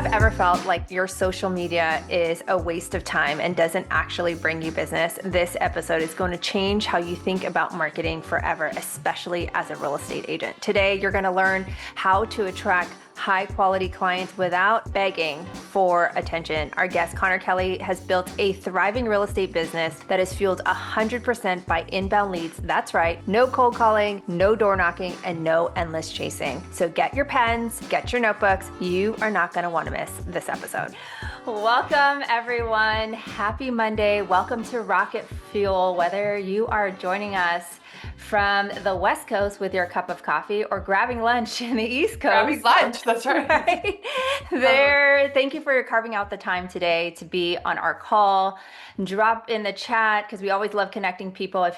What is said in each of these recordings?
have ever felt like your social media is a waste of time and doesn't actually bring you business, this episode is going to change how you think about marketing forever, especially as a real estate agent. Today, you're going to learn how to attract high quality clients without begging for attention. Our guest, Conor Kelly, has built a thriving real estate business that is fueled 100% by inbound leads. That's right, no cold calling, no door knocking, and no endless chasing. So get your pens, get your notebooks. You are not gonna wanna miss this episode. Welcome everyone, happy Monday. Welcome to Rocket Fuel. Whether you are joining us from the West Coast with your cup of coffee or grabbing lunch in the East Coast. Grabbing lunch, that's right. Thank you for carving out the time today to be on our call. Drop in the chat, because we always love connecting people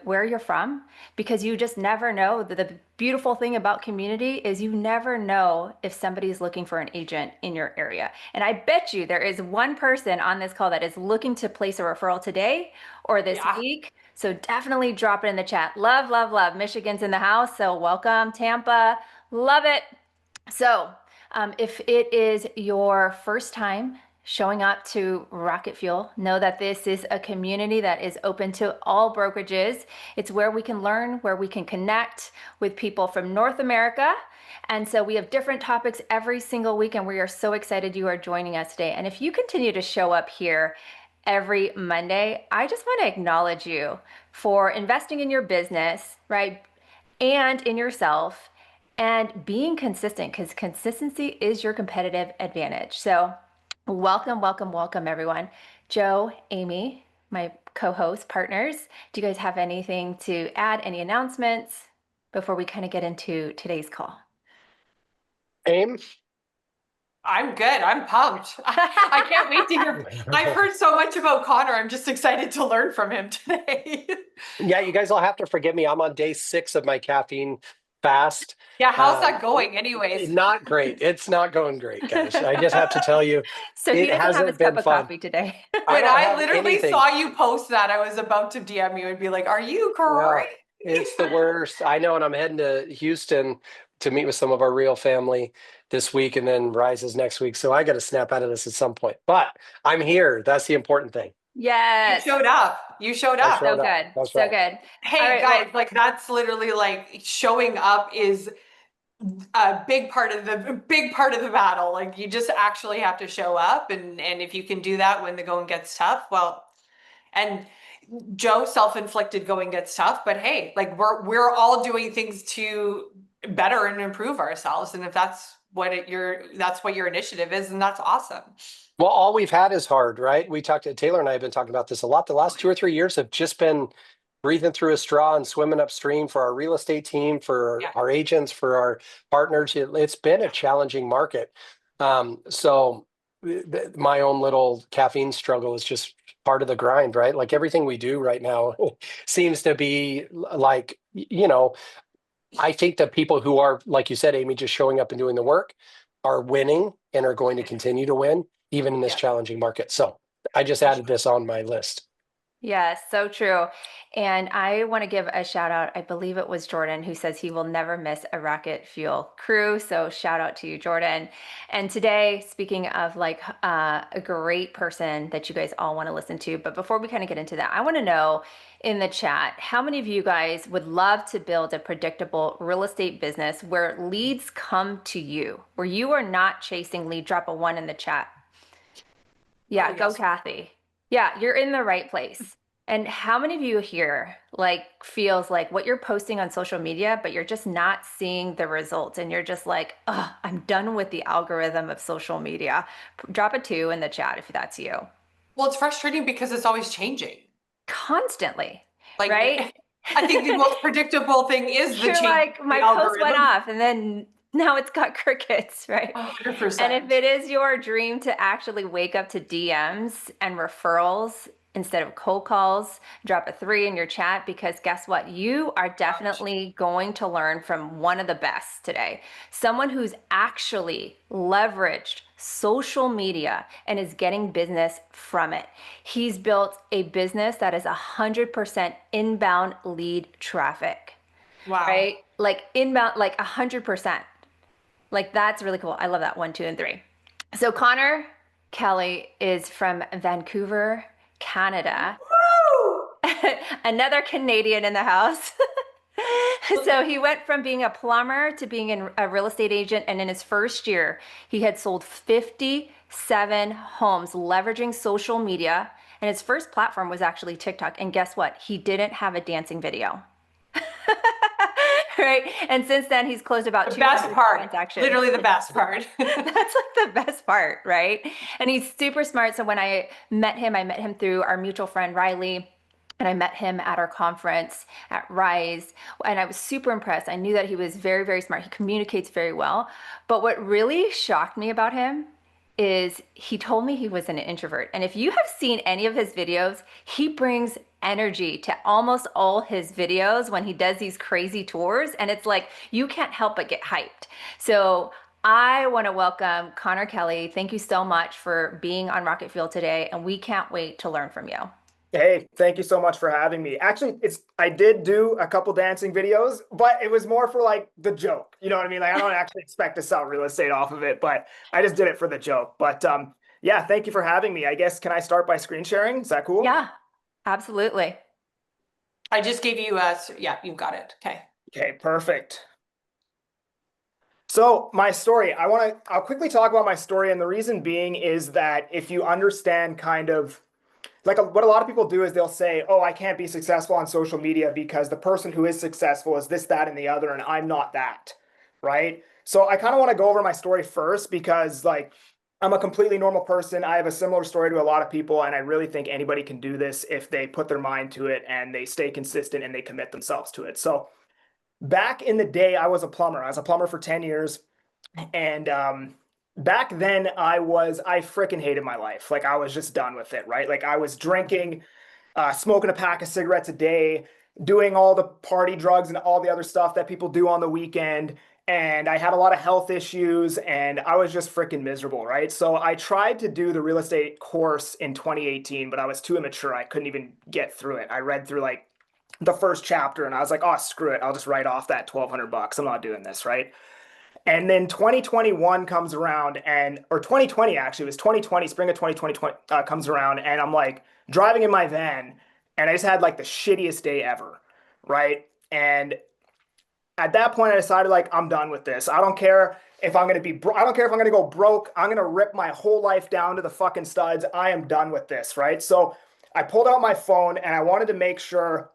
where you're from, because you just never know. The beautiful thing about community is you never know if somebody's looking for an agent in your area. And I bet you there is one person on this call that is looking to place a referral today or this week. So definitely drop it in the chat. Love, love, love. Michigan's in the house, so welcome. Tampa, love it. So if it is your first time showing up to Rocket Fuel, know that this is a community that is open to all brokerages. It's where we can learn, where we can connect with people from North America. And so we have different topics every single week, and we are so excited you are joining us today. And if you continue to show up here every Monday, I just want to acknowledge you for investing in your business, right? And in yourself, and being consistent, because consistency is your competitive advantage. So welcome, welcome, welcome everyone. Joe, Amy, my co-host partners, do you guys have anything to add, any announcements before we kind of get into today's call? Aim? I'm good. I'm pumped. I can't wait to hear. I've heard so much about Conor. I'm just excited to learn from him today. Yeah, you guys all have to forgive me. I'm on day 6 of my caffeine fast. Yeah, how's that going anyways? Not great. It's not going great, guys. I just have to tell you. So he doesn't have his cup of coffee today. When I literally saw you post that, I was about to DM you and be like, are you crazy? It's the worst. I know, and I'm heading to Houston to meet with some of our real family this week, and then Rises next week. So I got to snap out of this at some point. But I'm here. That's the important thing. Yes. You showed up. So good. That's so right. good. Hey, guys, like that's literally like showing up is a big part of the battle. Like you just actually have to show up, and if you can do that when the going gets tough, well, and Joe, self-inflicted going gets tough, but hey, like we're all doing things to better and improve ourselves, and if that's what your initiative is, and that's awesome. Well, all we've had is hard, right? Taylor and I have been talking about this a lot. The last 2 or 3 years have just been breathing through a straw and swimming upstream for our real estate team, for our agents, for our partners. It's been a challenging market. So my own little caffeine struggle is just part of the grind, right? Like everything we do right now seems to be like, I think that people who are, like you said, Amy, just showing up and doing the work are winning and are going to continue to win, even in this challenging market. So I just added this on my list. Yes, so true. And I want to give a shout out. I believe it was Jordan who says he will never miss a Rocket Fuel crew. So shout out to you, Jordan. And today, speaking of like a great person that you guys all want to listen to, but before we kind of get into that, I want to know in the chat, how many of you guys would love to build a predictable real estate business where leads come to you, where you are not chasing lead? Drop a 1 in the chat. Yeah, go Kathy. Yeah, you're in the right place. And how many of you here feels like what you're posting on social media, but you're just not seeing the results, and you're just like, oh, I'm done with the algorithm of social media? Drop a 2 in the chat if that's you. Well, it's frustrating because it's always changing. Constantly, right? I think the most predictable thing is the change. Like, my post went off and then now it's got crickets, right? 100%. And if it is your dream to actually wake up to DMs and referrals instead of cold calls, drop a 3 in your chat, because guess what? You are definitely going to learn from one of the best today. Someone who's actually leveraged social media and is getting business from it. He's built a business that is 100% inbound lead traffic. Wow. Right? Like inbound, like 100%. Like that's really cool. I love that. 1, 2, and 3. So Conor Kelly is from Vancouver, Canada. Woo! Another Canadian in the house. So he went from being a plumber to being a real estate agent. And in his first year, he had sold 57 homes leveraging social media. And his first platform was actually TikTok. And guess what? He didn't have a dancing video. Right. And since then, he's closed about The 200 best part, transactions. literally the best part. That's like the best part, right? And he's super smart. So when I met him through our mutual friend Riley. And I met him at our conference at Rise, and I was super impressed. I knew that he was very, very smart. He communicates very well. But what really shocked me about him is he told me he was an introvert. And if you have seen any of his videos, he brings energy to almost all his videos when he does these crazy tours. And it's like, you can't help but get hyped. So I want to welcome Conor Kelly. Thank you so much for being on RocketFuel today. And we can't wait to learn from you. Hey, thank you so much for having me. Actually, I did do a couple dancing videos, but it was more for like the joke. You know what I mean? Like I don't actually expect to sell real estate off of it, but I just did it for the joke. But yeah, thank you for having me. I guess can I start by screen sharing? Is that cool? Yeah, absolutely. I just gave you yeah, you got it. Okay. Okay, perfect. So my story, I'll quickly talk about my story, and the reason being is that if you understand kind of like what a lot of people do is they'll say, oh, I can't be successful on social media because the person who is successful is this, that, and the other, and I'm not that, right? So I kind of want to go over my story first because like I'm a completely normal person. I have a similar story to a lot of people, and I really think anybody can do this if they put their mind to it and they stay consistent and they commit themselves to it. So back in the day, I was a plumber. I was a plumber for 10 years. And back then I freaking hated my life. Like I was just done with it, right? Like I was drinking, smoking a pack of cigarettes a day, doing all the party drugs and all the other stuff that people do on the weekend. And I had a lot of health issues and I was just freaking miserable, right? So I tried to do the real estate course in 2018, but I was too immature. I couldn't even get through it. I read through like the first chapter and I was like, oh, screw it. I'll just write off that $1,200. I'm not doing this, right? And then 2021 comes around or 2020 actually, it was 2020, spring of 2020 comes around and I'm like driving in my van and I just had like the shittiest day ever, right? And at that point I decided like, I'm done with this. I don't care if I'm going to I don't care if I'm going to go broke. I'm going to rip my whole life down to the fucking studs. I am done with this, right? So I pulled out my phone and I wanted to make sure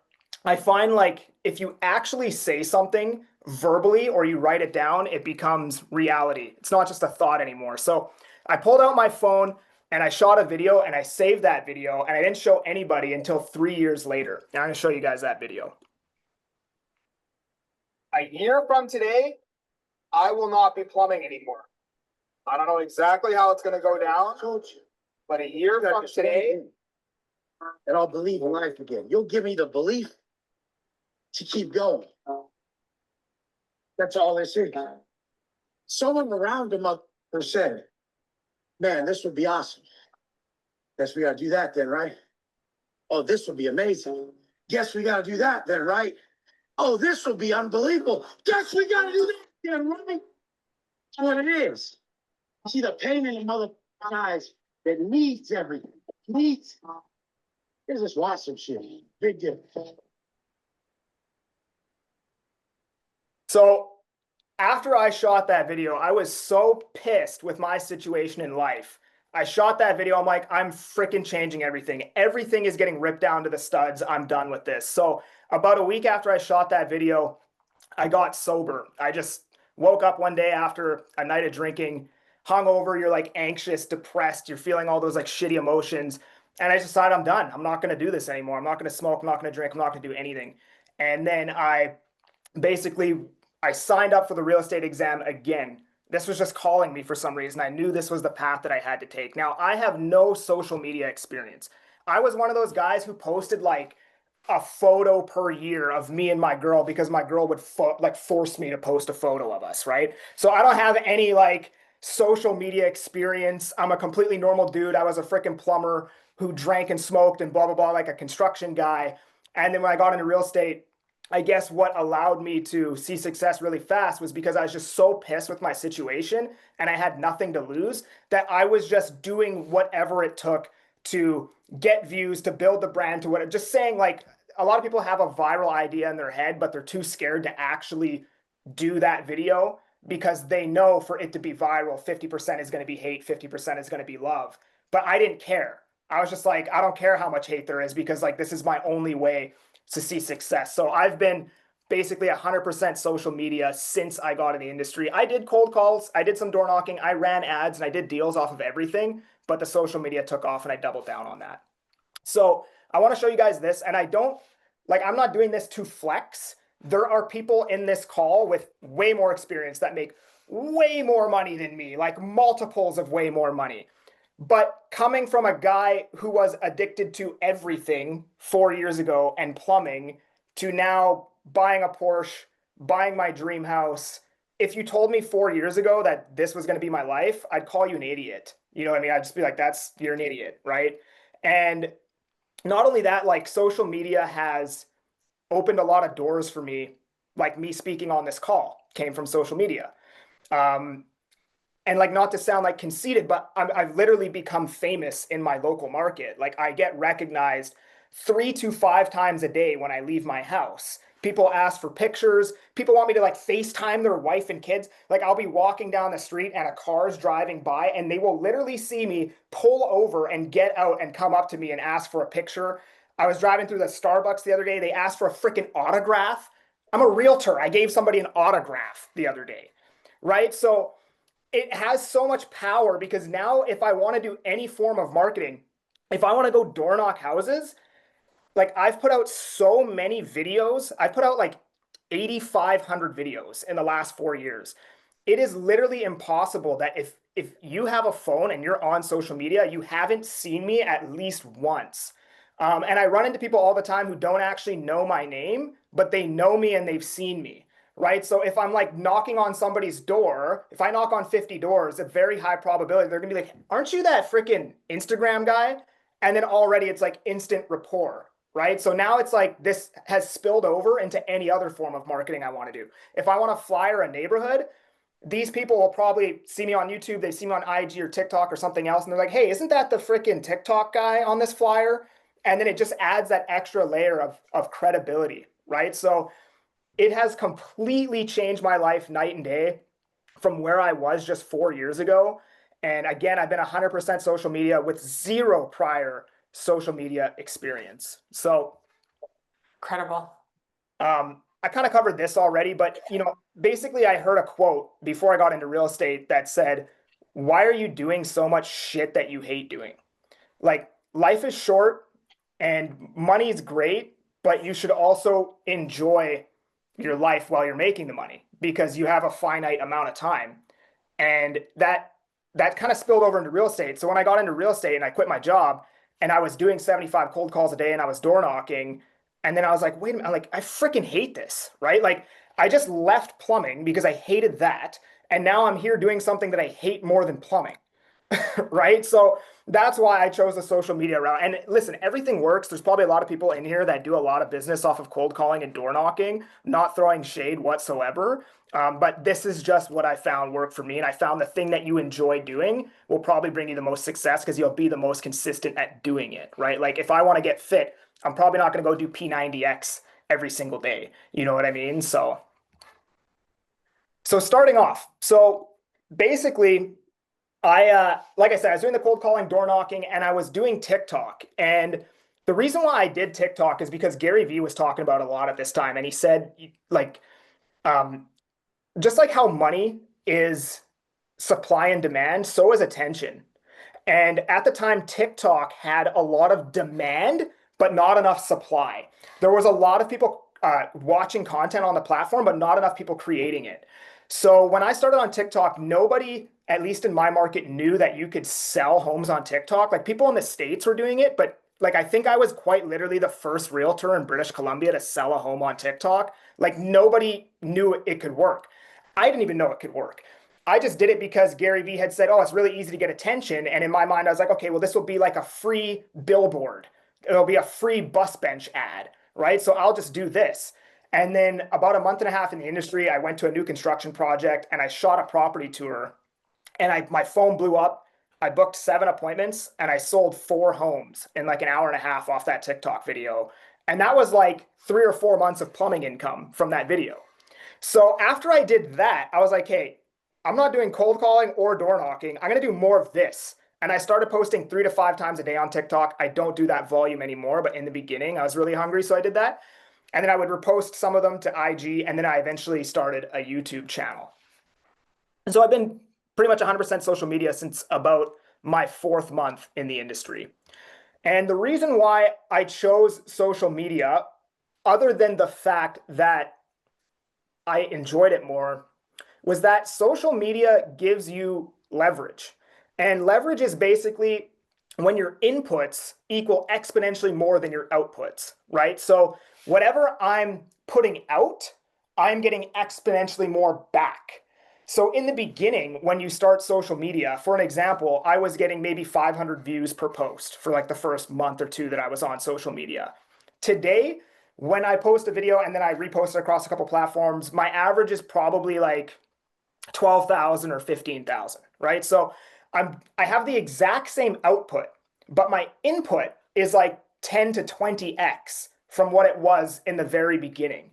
I find like if you actually say something verbally or you write it down, it becomes reality. It's not just a thought anymore. So I pulled out my phone and I shot a video and I saved that video and I didn't show anybody until 3 years later. And I'm going to show you guys that video. A year from today, I will not be plumbing anymore. I don't know exactly how it's going to go down, but a year from today, and I'll believe in life again. You'll give me the belief to keep going. That's all this is. Someone around him up said, man, this would be awesome. Guess we got to do that then, right? Oh, this would be amazing. Guess we got to do that then, right? Oh, this will be unbelievable. Guess we got to do that then, right? That's what it is. See the pain in the mother eyes that needs everything. Needs. Here's this watch some shit. Big deal. So after I shot that video, I was so pissed with my situation in life. I shot that video. I'm like, I'm freaking changing everything. Everything is getting ripped down to the studs. I'm done with this. So about a week after I shot that video, I got sober. I just woke up one day after a night of drinking, hungover. You're like anxious, depressed. You're feeling all those like shitty emotions. And I just decided I'm done. I'm not going to do this anymore. I'm not going to smoke. I'm not going to drink. I'm not going to do anything. And then I signed up for the real estate exam again. This was just calling me for some reason. I knew this was the path that I had to take. Now, I have no social media experience. I was one of those guys who posted like a photo per year of me and my girl because my girl would force me to post a photo of us, right? So I don't have any like social media experience. I'm a completely normal dude. I was a freaking plumber who drank and smoked and blah, blah, blah, like a construction guy. And then when I got into real estate, I guess what allowed me to see success really fast was because I was just so pissed with my situation and I had nothing to lose that I was just doing whatever it took to get views, to build the brand, to what, just saying, like, a lot of people have a viral idea in their head, but they're too scared to actually do that video because they know for it to be viral, 50% is going to be hate, 50% is going to be love. But I didn't care. I was just like, I don't care how much hate there is because, like, this is my only way to see success. So I've been basically 100% social media since I got in the industry. I did cold calls, I did some door knocking, I ran ads, and I did deals off of everything, but the social media took off and I doubled down on that. So I want to show you guys this, and I'm not doing this to flex. There are people in this call with way more experience that make way more money than me, like multiples of way more money. But coming from a guy who was addicted to everything 4 years ago and plumbing to now buying a Porsche, buying my dream house, if you told me 4 years ago that this was going to be my life, I'd call you an idiot. You know what I mean? I'd just be like, you're an idiot, right? And not only that, like, social media has opened a lot of doors for me. Like, me speaking on this call came from social media. And, like, not to sound like conceited, but I've literally become famous in my local market. Like, I get recognized 3 to 5 times a day when I leave my house. People ask for pictures. People want me to, like, FaceTime their wife and kids. Like, I'll be walking down the street and a car's driving by and they will literally see me pull over and get out and come up to me and ask for a picture. I was driving through the Starbucks the other day. They asked for a freaking autograph. I'm a realtor. I gave somebody an autograph the other day, right? So it has so much power because now if I want to do any form of marketing, if I want to go door knock houses, like, I've put out so many videos. I put out like 8,500 videos in the last 4 years. It is literally impossible that if you have a phone and you're on social media, you haven't seen me at least once. And I run into people all the time who don't actually know my name, but they know me and they've seen me, right? So if I'm, like, knocking on somebody's door, if I knock on 50 doors, a very high probability they're gonna be like, aren't you that freaking Instagram guy? And then already it's like instant rapport, right? So now it's like this has spilled over into any other form of marketing I want to do. If I want to flyer a neighborhood, these people will probably see me on YouTube, they see me on IG or TikTok or something else, and they're like, hey, isn't that the freaking TikTok guy on this flyer? And then it just adds that extra layer of credibility, right? So it has completely changed my life night and day from where I was just 4 years ago. And again, I've been 100% social media with zero prior social media experience. So Incredible. I kind of covered this already, but, basically I heard a quote before I got into real estate that said, why are you doing so much shit that you hate doing? Like, life is short and money is great, but you should also enjoy your life while you're making the money because you have a finite amount of time. And that kind of spilled over into real estate. So when I got into real estate and I quit my job and I was doing 75 cold calls a day and I was door knocking, and then I was like, wait a minute, I'm like, I freaking hate this, right? Like, I just left plumbing because I hated that. And now I'm here doing something that I hate more than plumbing. Right? So that's why I chose the social media route. And listen, everything works. There's probably a lot of people in here that do a lot of business off of cold calling and door knocking, not throwing shade whatsoever. But this is just what I found worked for me. And I found the thing that you enjoy doing will probably bring you the most success because you'll be the most consistent at doing it, right? Like, if I want to get fit, I'm probably not going to go do P90X every single day. You know what I mean? So starting off, so basically, like I said, I was doing the cold calling, door knocking, and I was doing TikTok. And the reason why I did TikTok is because Gary Vee was talking about it a lot at this time. And he said, like, just like how money is supply and demand, so is attention. And at the time, TikTok had a lot of demand, but not enough supply. There was a lot of people watching content on the platform, but not enough people creating it. So when I started on TikTok, nobody, at least in my market, knew that you could sell homes on TikTok. Like, people in the States were doing it, but, like, I think I was quite literally the first realtor in British Columbia to sell a home on TikTok. Like, nobody knew it could work. I didn't even know it could work. I just did it because Gary Vee had said, oh, it's really easy to get attention. And in my mind, I was like, okay, well, this will be like a free billboard. It'll be a free bus bench ad, right? So I'll just do this. And then about a month and a half in the industry, I went to a new construction project and I shot a property tour, and my phone blew up. I booked 7 appointments and I sold 4 homes in like an hour and a half off that TikTok video. And that was like 3 or 4 months of plumbing income from that video. So after I did that, I was like, hey, I'm not doing cold calling or door knocking. I'm going to do more of this. And I started posting 3 to 5 times a day on TikTok. I don't do that volume anymore, but in the beginning, I was really hungry, so I did that. And then I would repost some of them to IG, and then I eventually started a YouTube channel. And so I've been pretty much 100% social media since about my 4th month in the industry. And the reason why I chose social media, other than the fact that I enjoyed it more, was that social media gives you leverage. And leverage is basically when your inputs equal exponentially more than your outputs, right? So whatever I'm putting out, I'm getting exponentially more back. So in the beginning, when you start social media, for an example, I was getting maybe 500 views per post for like the first month or 2 that I was on social media. Today, when I post a video and then I repost it across a couple platforms, my average is probably like 12,000 or 15,000, right? So I have the exact same output, but my input is like 10 to 20x from what it was in the very beginning.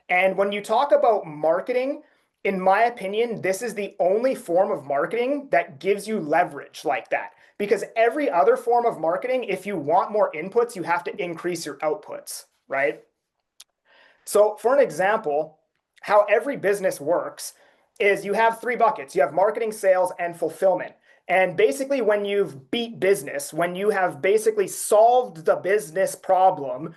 And when you talk about marketing, in my opinion, this is the only form of marketing that gives you leverage like that. Because every other form of marketing, if you want more inputs, you have to increase your outputs, right? So for an example, how every business works is you have 3 buckets. You have marketing, sales, and fulfillment. And basically when you've beat business, when you have basically solved the business problem,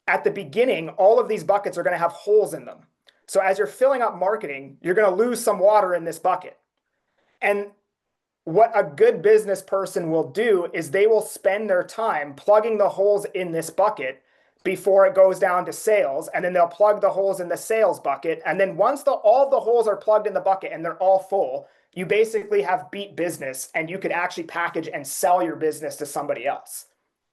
at the beginning, all of these buckets are going to have holes in them. So as you're filling up marketing, you're going to lose some water in this bucket. And what a good business person will do is they will spend their time plugging the holes in this bucket before it goes down to sales, and then they'll plug the holes in the sales bucket. And then once all of the holes are plugged in the bucket and they're all full, you basically have beat business, and you could actually package and sell your business to somebody else,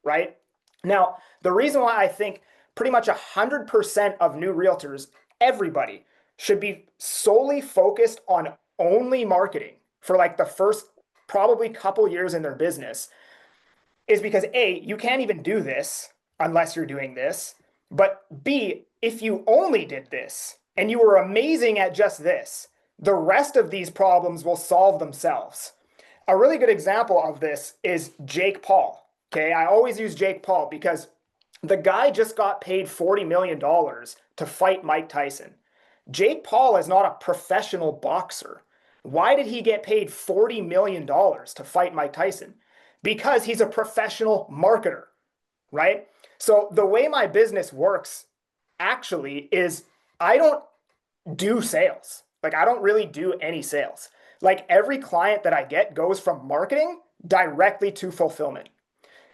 right? Now, the reason why I think pretty much 100% of new realtors, everybody, should be solely focused on only marketing for like the first probably couple years in their business is because A, you can't even do this unless you're doing this, but B, if you only did this and you were amazing at just this, the rest of these problems will solve themselves. A really good example of this is Jake Paul. Okay, I always use Jake Paul because the guy just got paid $40 million to fight Mike Tyson. Jake Paul is not a professional boxer. Why did he get paid $40 million to fight Mike Tyson? Because he's a professional marketer, right? So the way my business works actually is I don't do sales. Like I don't really do any sales. Like every client that I get goes from marketing directly to fulfillment.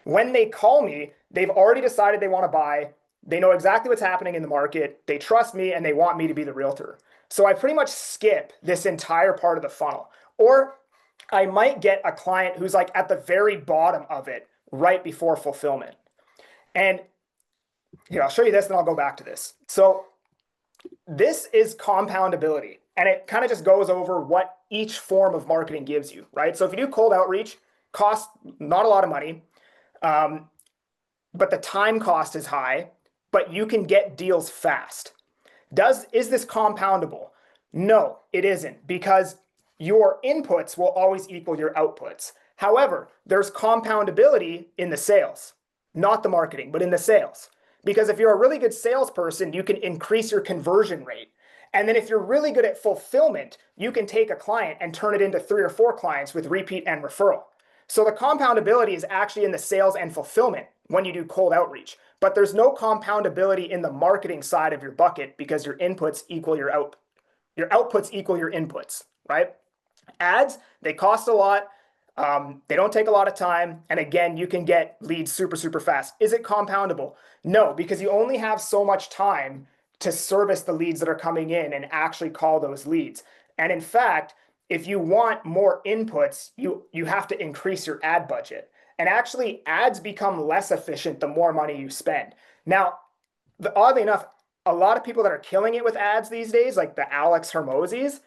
When they call me, they've already decided they want to buy. They know exactly what's happening in the market. They trust me and they want me to be the realtor. So I pretty much skip this entire part of the funnel. Or I might get a client who's like at the very bottom of it right before fulfillment. And here, I'll show you this, then I'll go back to this. So this is compoundability. And it kind of just goes over what each form of marketing gives you, right? So if you do cold outreach, costs not a lot of money, but the time cost is high, but you can get deals fast. Is this compoundable? No, it isn't, because your inputs will always equal your outputs. However, there's compoundability in the sales, not the marketing, but in the sales. Because if you're a really good salesperson, you can increase your conversion rate. And then if you're really good at fulfillment, you can take a client and turn it into 3 or 4 clients with repeat and referral. So the compoundability is actually in the sales and fulfillment when you do cold outreach. But there's no compoundability in the marketing side of your bucket because your inputs equal your outputs equal your inputs, right? Ads, they cost a lot. They don't take a lot of time. And again, you can get leads super, super fast. Is it compoundable? No, because you only have so much time to service the leads that are coming in and actually call those leads. And in fact, if you want more inputs, you have to increase your ad budget. And actually, ads become less efficient the more money you spend. Now, oddly enough, a lot of people that are killing it with ads these days, like the Alex Hermosis,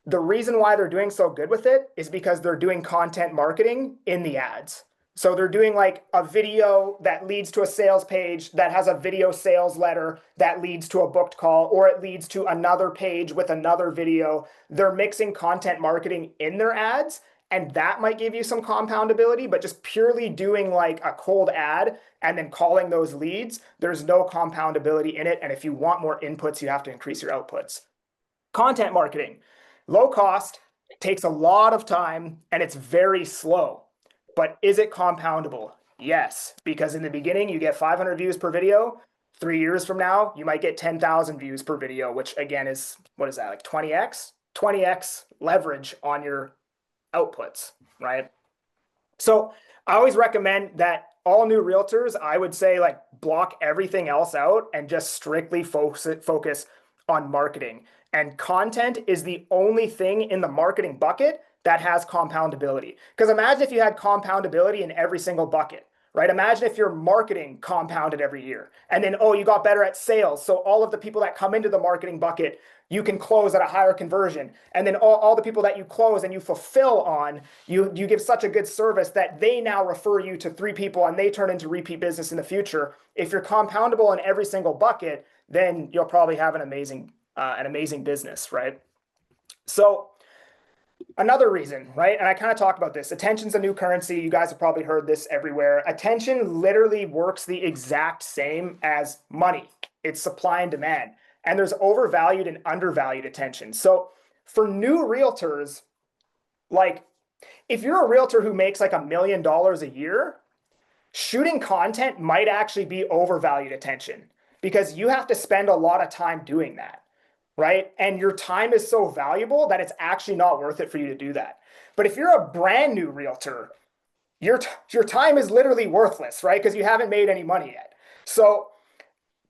the reason why they're doing so good with it is because they're doing content marketing in the ads. So they're doing like a video that leads to a sales page that has a video sales letter that leads to a booked call, or it leads to another page with another video. They're mixing content marketing in their ads, and that might give you some compoundability, but just purely doing like a cold ad and then calling those leads, there's no compoundability in it. And if you want more inputs, you have to increase your outputs. Content marketing, low cost, takes a lot of time, and it's very slow. But is it compoundable? Yes, because in the beginning, you get 500 views per video. 3 years from now, you might get 10,000 views per video, which again is, what is that, like 20x? 20x leverage on your outputs, right? So I always recommend that all new realtors, I would say, like, block everything else out and just strictly focus on marketing. And content is the only thing in the marketing bucket that has compoundability. Because imagine if you had compoundability in every single bucket, right? Imagine if your marketing compounded every year, and then, oh, you got better at sales. So all of the people that come into the marketing bucket, you can close at a higher conversion. And then all the people that you close and you fulfill on, you give such a good service that they now refer you to 3 people and they turn into repeat business in the future. If you're compoundable in every single bucket, then you'll probably have an amazing business, right? So another reason, right? And I kind of talked about this. Attention's a new currency. You guys have probably heard this everywhere. Attention literally works the exact same as money. It's supply and demand. And there's overvalued and undervalued attention. So for new realtors, like, if you're a realtor who makes like $1 million a year, shooting content might actually be overvalued attention, because you have to spend a lot of time doing that, right? And your time is so valuable that it's actually not worth it for you to do that. But if you're a brand new realtor, your time is literally worthless, right? Because you haven't made any money yet. So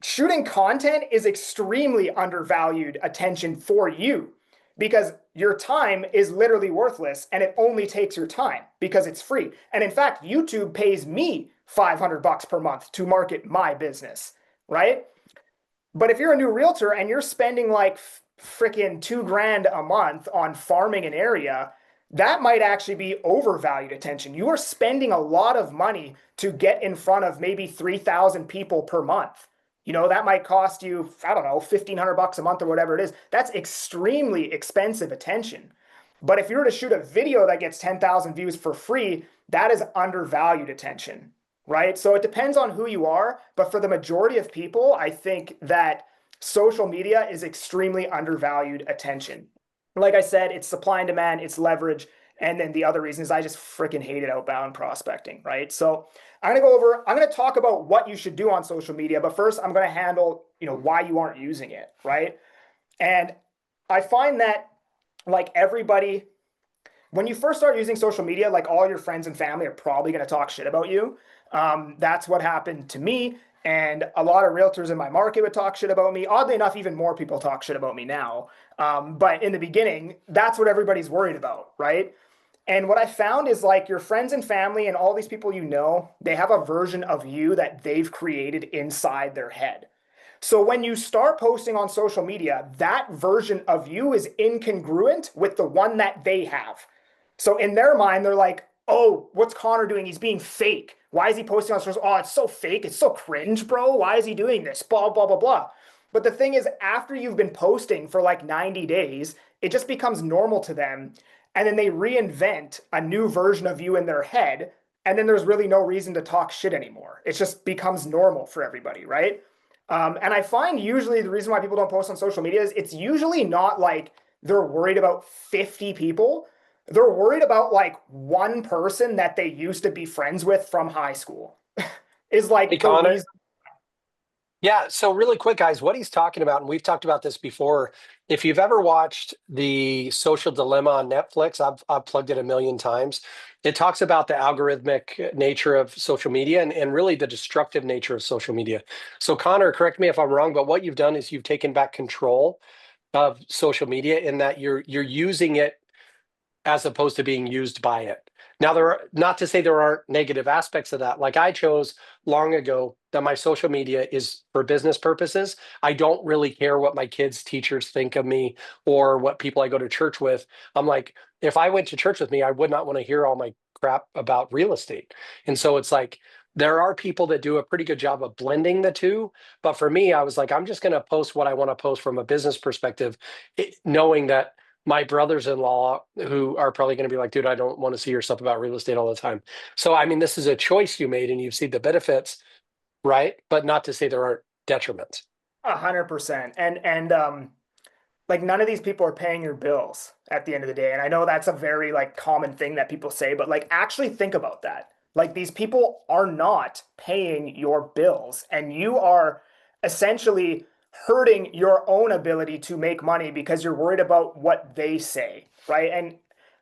shooting content is extremely undervalued attention for you, because your time is literally worthless and it only takes your time because it's free. And in fact, YouTube pays me $500 per month to market my business, right? But if you're a new realtor and you're spending like freaking $2,000 a month on farming an area, that might actually be overvalued attention. You are spending a lot of money to get in front of maybe 3,000 people per month. You know, that might cost you, I don't know, $1,500 a month or whatever it is. That's extremely expensive attention. But if you were to shoot a video that gets 10,000 views for free, that is undervalued attention, right? So it depends on who you are. But for the majority of people, I think that social media is extremely undervalued attention. Like I said, it's supply and demand, it's leverage. And then the other reason is I just freaking hated outbound prospecting, right? So I'm going to talk about what you should do on social media, but first I'm going to handle, why you aren't using it, right? And I find that, like, everybody, when you first start using social media, like, all your friends and family are probably going to talk shit about you. That's what happened to me. And a lot of realtors in my market would talk shit about me. Oddly enough, even more people talk shit about me now. But in the beginning, that's what everybody's worried about, right? And what I found is, like, your friends and family and all these people they have a version of you that they've created inside their head. So when you start posting on social media, that version of you is incongruent with the one that they have. So in their mind, they're like, oh, what's Conor doing? He's being fake. Why is he posting on social? Oh, it's so fake. It's so cringe, bro. Why is he doing this? Blah, blah, blah, blah. But the thing is, after you've been posting for like 90 days, it just becomes normal to them. And then they reinvent a new version of you in their head. And then there's really no reason to talk shit anymore. It just becomes normal for everybody, right? And I find usually the reason why people don't post on social media is it's usually not like they're worried about 50 people. They're worried about like one person that they used to be friends with from high school is like Hey, the Conor. reason. Yeah, so really quick, guys, what he's talking about, and we've talked about this before. If you've ever watched The Social Dilemma on Netflix, I've plugged it a million times. It talks about the algorithmic nature of social media and really the destructive nature of social media. So Conor, correct me if I'm wrong, but what you've done is you've taken back control of social media in that you're using it as opposed to being used by it. Now, not to say there aren't negative aspects of that. Like I chose long ago that my social media is for business purposes. I don't really care what my kids' teachers think of me or what people I go to church with. I'm like, if I went to church with me, I would not want to hear all my crap about real estate. And so it's like, there are people that do a pretty good job of blending the two. But for me, I was like, I'm just going to post what I want to post from a business perspective, knowing that my brothers-in-law who are probably going to be like, dude, I don't want to see your stuff about real estate all the time. So, I mean, this is a choice you made and you've seen the benefits, right? But not to say there aren't detriments. 100%. And like none of these people are paying your bills at the end of the day. And I know that's a very like common thing that people say, but like actually think about that. Like these people are not paying your bills and you are essentially hurting your own ability to make money because you're worried about what they say, right? And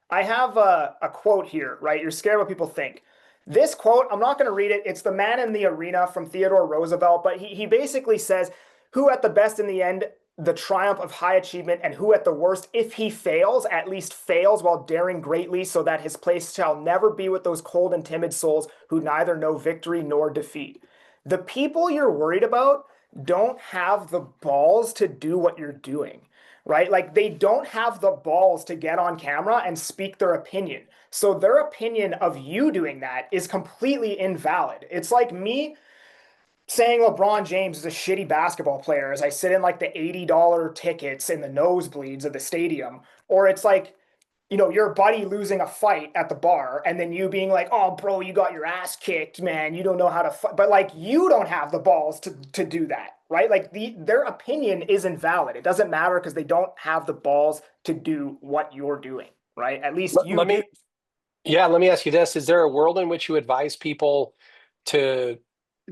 I have a quote here, right? You're scared what people think. This quote, I'm not going to read it. It's The Man in the Arena from Theodore Roosevelt, but he basically says, who at the best in the end, the triumph of high achievement, and who at the worst, if he fails, at least fails while daring greatly, so that his place shall never be with those cold and timid souls who neither know victory nor defeat. The people you're worried about don't have the balls to do what you're doing, right? Like they don't have the balls to get on camera and speak their opinion. So their opinion of you doing that is completely invalid. It's like me saying LeBron James is a shitty basketball player as I sit in like the $80 tickets in the nosebleeds of the stadium. Or it's like, you know, your buddy losing a fight at the bar and then you being like, oh, bro, you got your ass kicked, man. You don't know how to fight. But like, you don't have the balls to do that, right? Like their opinion is invalid. It doesn't matter because they don't have the balls to do what you're doing, right? At least you do. Let me ask you this. Is there a world in which you advise people to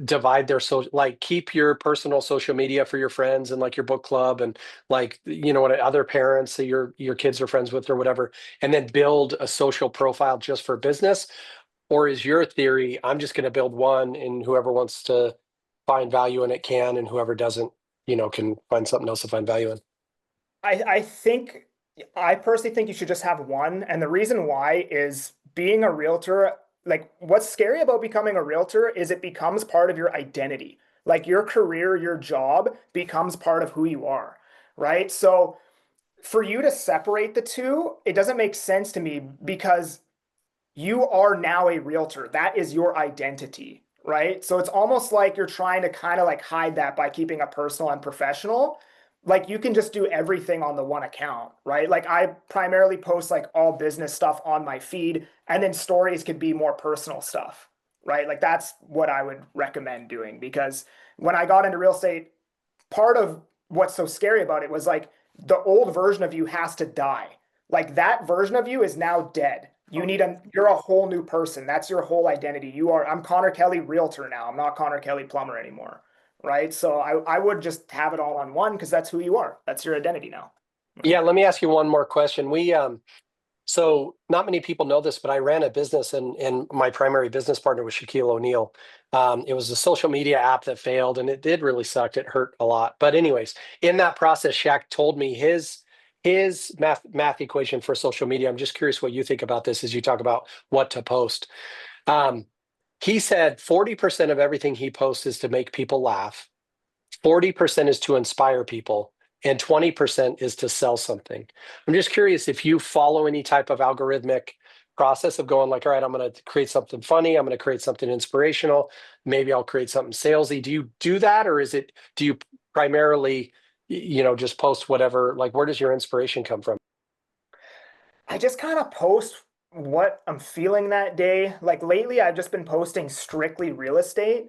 divide their social, like keep your personal social media for your friends and like your book club and like, you know, what other parents that your kids are friends with or whatever, and then build a social profile just for business? Or is your theory, I'm just going to build one and whoever wants to find value in it can, and whoever doesn't, you know, can find something else to find value in? I personally think you should just have one. And the reason why is being a realtor, like what's scary about becoming a realtor is it becomes part of your identity. Like your career, your job becomes part of who you are, right? So for you to separate the two, it doesn't make sense to me because you are now a realtor. That is your identity, right? So it's almost like you're trying to kind of like hide that by keeping it personal and professional. Like you can just do everything on the one account, right? Like I primarily post like all business stuff on my feed, and then stories could be more personal stuff, right? Like that's what I would recommend doing because when I got into real estate, part of what's so scary about it was like the old version of you has to die. Like that version of you is now dead. You're a whole new person. That's your whole identity. I'm Conor Kelly realtor now. I'm not Conor Kelly plumber anymore. Right. So I would just have it all on one because that's who you are. That's your identity now. Yeah, let me ask you one more question. So not many people know this, but I ran a business and my primary business partner was Shaquille O'Neal. It was a social media app that failed and it did really suck. It hurt a lot. But anyways, in that process, Shaq told me his math equation for social media. I'm just curious what you think about this as you talk about what to post. He said 40% of everything he posts is to make people laugh, 40% is to inspire people, and 20% is to sell something. I'm just curious if you follow any type of algorithmic process of going like, all right, I'm going to create something funny. I'm going to create something inspirational. Maybe I'll create something salesy. Do you do that? Or do you primarily, you know, just post whatever, like, where does your inspiration come from? I just kind of post what I'm feeling that day. Like lately, I've just been posting strictly real estate.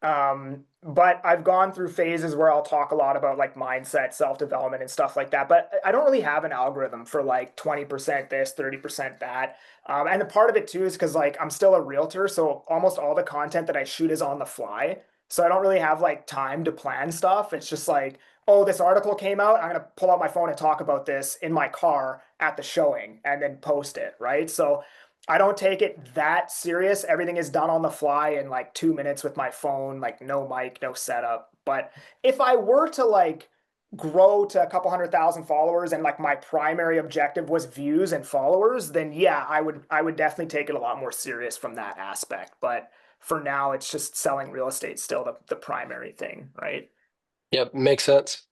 But I've gone through phases where I'll talk a lot about like mindset, self-development and stuff like that. But I don't really have an algorithm for like 20% this, 30% that. And the part of it too is because like I'm still a realtor, so almost all the content that I shoot is on the fly. So I don't really have like time to plan stuff. It's just like, oh, this article came out. I'm gonna pull out my phone and talk about this in my car at the showing and then post it, right? So I don't take it that serious. Everything is done on the fly in like 2 minutes with my phone, like no mic, no setup. But if I were to like grow to a couple 100,000 followers and like my primary objective was views and followers, then yeah, I would definitely take it a lot more serious from that aspect. But for now, it's just selling real estate still the primary thing, right? Yep, makes sense.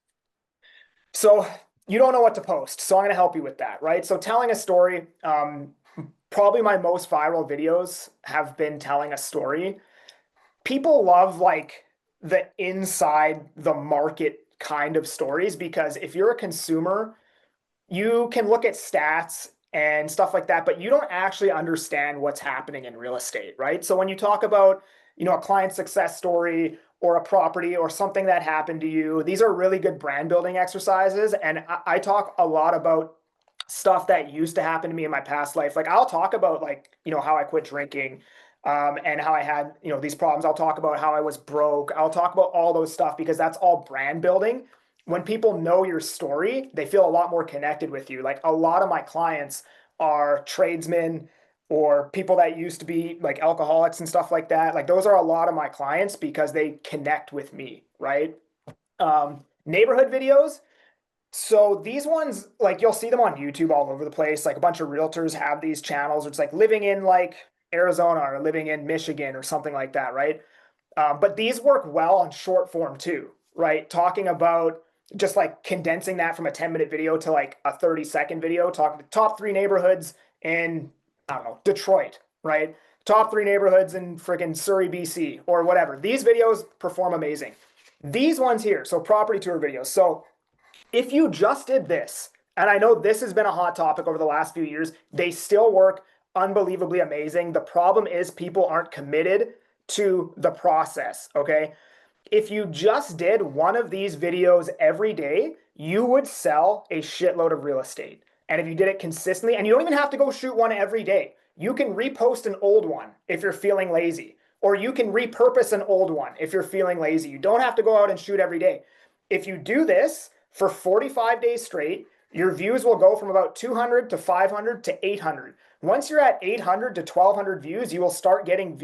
So you don't know what to post, so I'm going to help you with that, right? So telling a story, probably my most viral videos have been telling a story. People love like the inside the market kind of stories, because if you're a consumer, you can look at stats and stuff like that, but you don't actually understand what's happening in real estate, right? So when you talk about, a client success story or a property or something that happened to you, these are really good brand building exercises. And I talk a lot about stuff that used to happen to me in my past life. Like I'll talk about like, how I quit drinking, and how I had, these problems. I'll talk about how I was broke. I'll talk about all those stuff because that's all brand building. When people know your story, they feel a lot more connected with you. Like a lot of my clients are tradesmen or people that used to be like alcoholics and stuff like that. Like those are a lot of my clients because they connect with me, right? Neighborhood videos. So these ones, like you'll see them on YouTube all over the place. Like a bunch of realtors have these channels. It's like living in like Arizona or living in Michigan or something like that, right? But these work well on short form too, right? Talking about just like condensing that from a 10-minute video to like a 30-second video, talking the top 3 neighborhoods in, I don't know, Detroit, right? Top 3 neighborhoods in freaking Surrey, BC, or whatever. These videos perform amazing. These ones here, so property tour videos. So if you just did this, and I know this has been a hot topic over the last few years, they still work unbelievably amazing. The problem is people aren't committed to the process, okay? If you just did one of these videos every day, you would sell a shitload of real estate. And if you did it consistently, and you don't even have to go shoot one every day, you can repost an old one if you're feeling lazy, or you can repurpose an old one if you're feeling lazy. You don't have to go out and shoot every day. If you do this for 45 days straight, your views will go from about 200 to 500 to 800. Once you're at 800 to 1200 views, you will start getting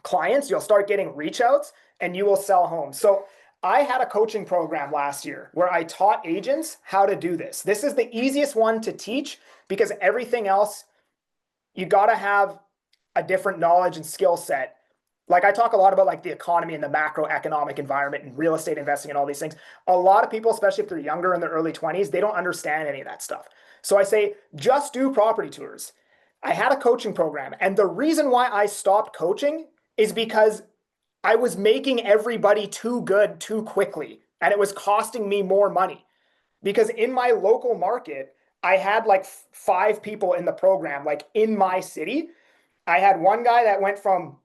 clients, you'll start getting reach outs, and you will sell homes. So I had a coaching program last year where I taught agents how to do this. This is the easiest one to teach because everything else, you got to have a different knowledge and skill set. Like I talk a lot about like the economy and the macroeconomic environment and real estate investing and all these things. A lot of people, especially if they're younger in their early 20s, they don't understand any of that stuff. So I say, just do property tours. I had a coaching program. And the reason why I stopped coaching is because I was making everybody too good too quickly. And it was costing me more money. Because in my local market, I had like 5 people in the program, like in my city. I had one guy that went from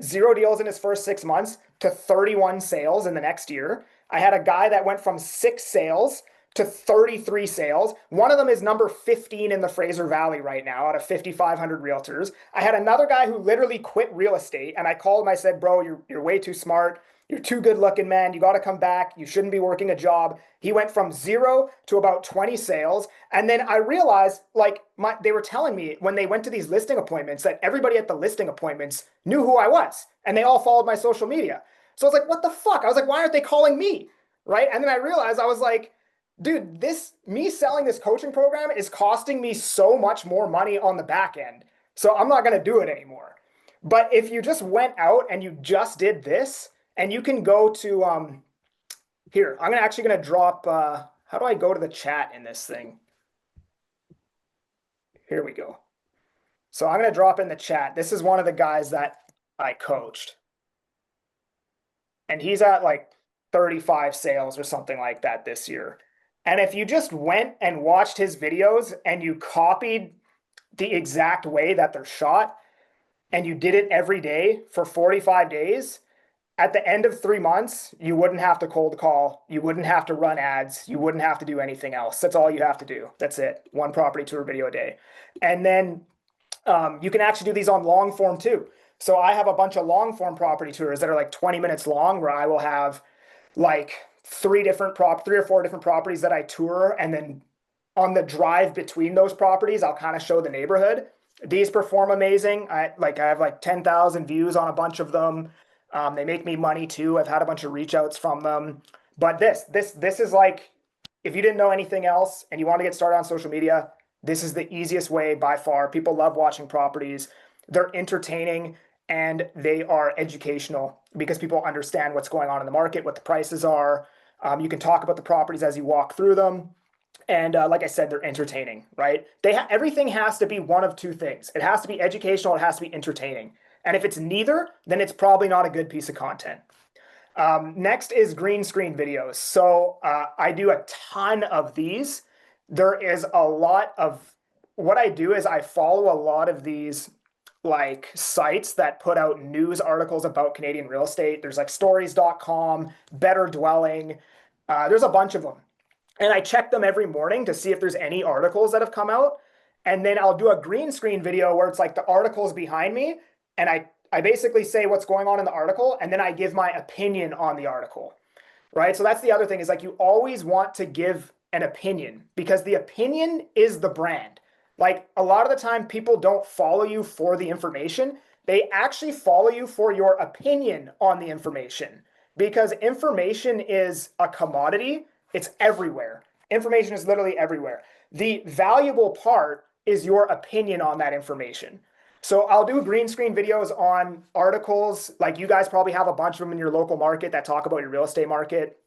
0 deals in his first 6 months to 31 sales in the next year. I had a guy that went from 6 sales to 33 sales. One of them is number 15 in the Fraser Valley right now out of 5,500 realtors. I had another guy who literally quit real estate, and I called him. I said, bro, you're way too smart. You're too good looking, man. You got to come back. You shouldn't be working a job. He went from 0 to about 20 sales. And then I realized like they were telling me when they went to these listing appointments that everybody at the listing appointments knew who I was and they all followed my social media. So I was like, what the fuck? I was like, why aren't they calling me? Right. And then I realized I was like, dude, me selling this coaching program is costing me so much more money on the back end. So I'm not going to do it anymore. But if you just went out and you just did this, and you can go to, here, I'm actually going to drop, how do I go to the chat in this thing? Here we go. So I'm going to drop in the chat. This is one of the guys that I coached. And he's at like 35 sales or something like that this year. And if you just went and watched his videos and you copied the exact way that they're shot and you did it every day for 45 days, at the end of 3 months, you wouldn't have to cold call. You wouldn't have to run ads. You wouldn't have to do anything else. That's all you have to do. That's it. One property tour video a day. And then you can actually do these on long form too. So I have a bunch of long form property tours that are like 20 minutes long where I will have like 3 or 4 different properties that I tour. And then on the drive between those properties, I'll kind of show the neighborhood. These perform amazing. I have like 10,000 views on a bunch of them. They make me money too. I've had a bunch of reach outs from them. But this is like, if you didn't know anything else and you want to get started on social media, this is the easiest way by far. People love watching properties. They're entertaining. and they are educational because people understand what's going on in the market, what the prices are. You can talk about the properties as you walk through them. And like I said, they're entertaining, right? Everything has to be one of two things. It has to be educational, it has to be entertaining. And if it's neither, then it's probably not a good piece of content. Next is green screen videos. So I do a ton of these. There is a lot of what I do is I follow a lot of these like sites that put out news articles about Canadian real estate. There's like stories.com, Better Dwelling. There's a bunch of them. And I check them every morning to see if there's any articles that have come out. And then I'll do a green screen video where it's like the article's behind me. And I basically say what's going on in the article, and then I give my opinion on the article, right? So that's the other thing is like you always want to give an opinion because the opinion is the brand. Like a lot of the time people don't follow you for the information. They actually follow you for your opinion on the information because information is a commodity. It's everywhere. Information is literally everywhere. The valuable part is your opinion on that information. So I'll do green screen videos on articles. Like you guys probably have a bunch of them in your local market that talk about your real estate market.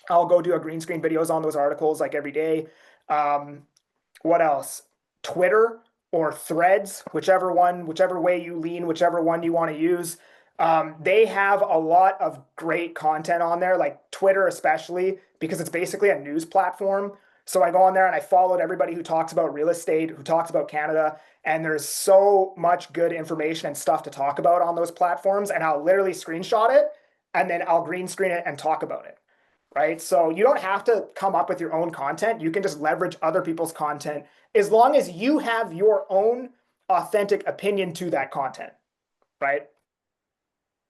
I'll go do a green screen videos on those articles like every day. What else? Twitter or Threads, whichever way you lean, whichever one you want to use. They have a lot of great content on there, like Twitter especially, because it's basically a news platform. So I go on there and I followed everybody who talks about real estate, who talks about Canada, and there's so much good information and stuff to talk about on those platforms. And I'll literally screenshot it and then I'll green screen it and talk about it, right? So you don't have to come up with your own content. You can just leverage other people's content as long as you have your own authentic opinion to that content, right?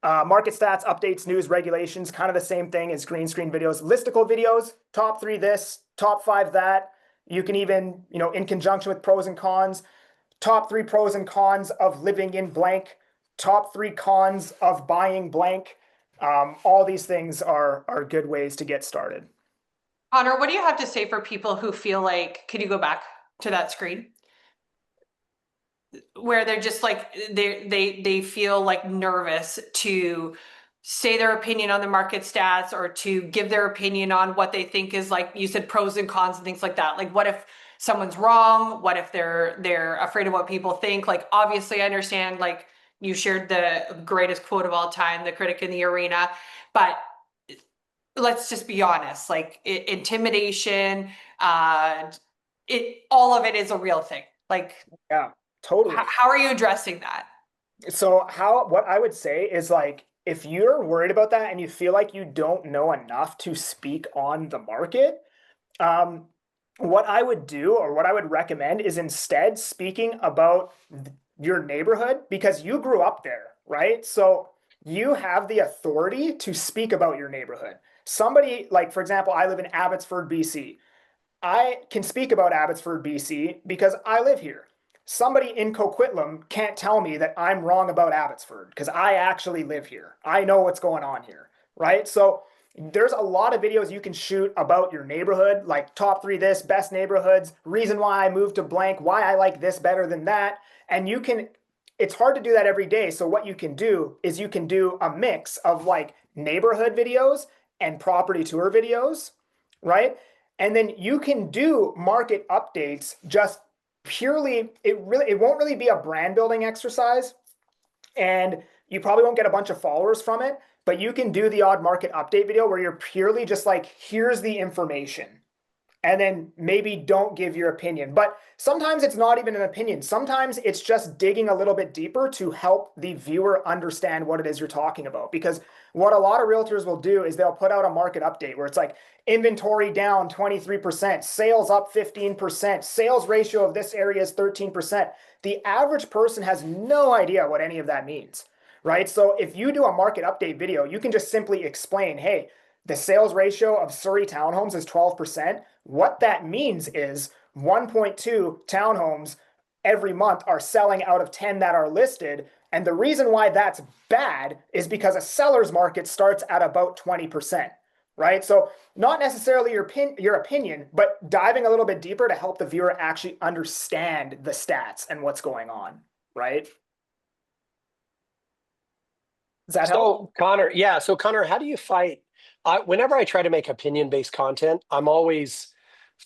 Market stats, updates, news, regulations, kind of the same thing as green screen videos. Listicle videos, top 3 this, top 5 that. You can even, in conjunction with pros and cons, top 3 pros and cons of living in blank, top 3 cons of buying blank. All these things are good ways to get started. Conor, what do you have to say for people who feel like, can you go back to that screen? Where they're just like, they feel like nervous to say their opinion on the market stats or to give their opinion on what they think is, like you said, pros and cons and things like that. Like what if someone's wrong? What if they're afraid of what people think? Like, obviously I understand, like you shared the greatest quote of all time, the critic in the arena, but let's just be honest, like intimidation, all of it is a real thing. Like, yeah, totally. How are you addressing that? So what I would say is like, if you're worried about that and you feel like you don't know enough to speak on the market, what I would do or what I would recommend is instead speaking about your neighborhood because you grew up there, right? So you have the authority to speak about your neighborhood. Somebody like, for example, I live in Abbotsford, BC. I can speak about Abbotsford, BC because I live here. Somebody in Coquitlam can't tell me that I'm wrong about Abbotsford because I actually live here. I know what's going on here, right? So there's a lot of videos you can shoot about your neighborhood, like top 3 this, best neighborhoods, reason why I moved to blank, why I like this better than that. And it's hard to do that every day. So what you can do is you can do a mix of like neighborhood videos and property tour videos, right? And then you can do market updates just purely, it won't really be a brand building exercise and you probably won't get a bunch of followers from it, but you can do the odd market update video where you're purely just like, here's the information. And then maybe don't give your opinion. But sometimes it's not even an opinion. Sometimes it's just digging a little bit deeper to help the viewer understand what it is you're talking about. Because what a lot of realtors will do is they'll put out a market update where it's like inventory down 23%, sales up 15%, sales ratio of this area is 13%. The average person has no idea what any of that means, right? So if you do a market update video, you can just simply explain, hey, the sales ratio of Surrey townhomes is 12%. What that means is 1.2 townhomes every month are selling out of 10 that are listed. And the reason why that's bad is because a seller's market starts at about 20%, right? So not necessarily your opinion, but diving a little bit deeper to help the viewer actually understand the stats and what's going on, right? Does that help? So Connor, yeah. So Connor, how do you fight? Whenever I try to make opinion-based content, I'm always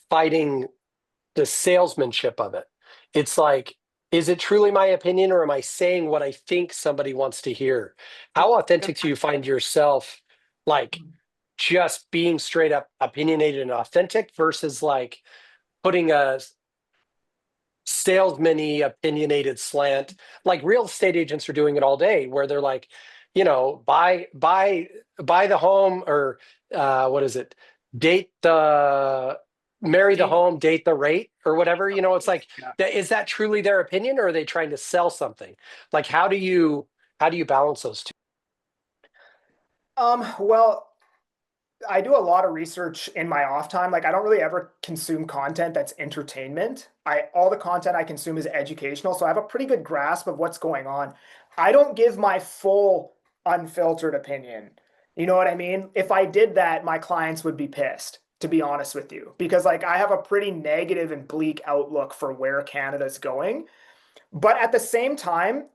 fighting the salesmanship of it. It's like, is it truly my opinion or am I saying what I think somebody wants to hear? How authentic do you find yourself, like just being straight up opinionated and authentic versus like putting a salesman-y opinionated slant like real estate agents are doing it all day where they're like, buy the home or what is it, date the marry the home, date the rate or whatever, it's like, Yeah. is that truly their opinion or are they trying to sell something? Like how do you balance those two? Well, I do a lot of research in my off time. Like I don't really ever consume content that's entertainment. All the content I consume is educational, so I have a pretty good grasp of what's going on. I don't give my full unfiltered opinion. You know what I mean? If I did that, my clients would be pissed, to be honest with you, because like I have a pretty negative and bleak outlook for where Canada's going. But at the same time,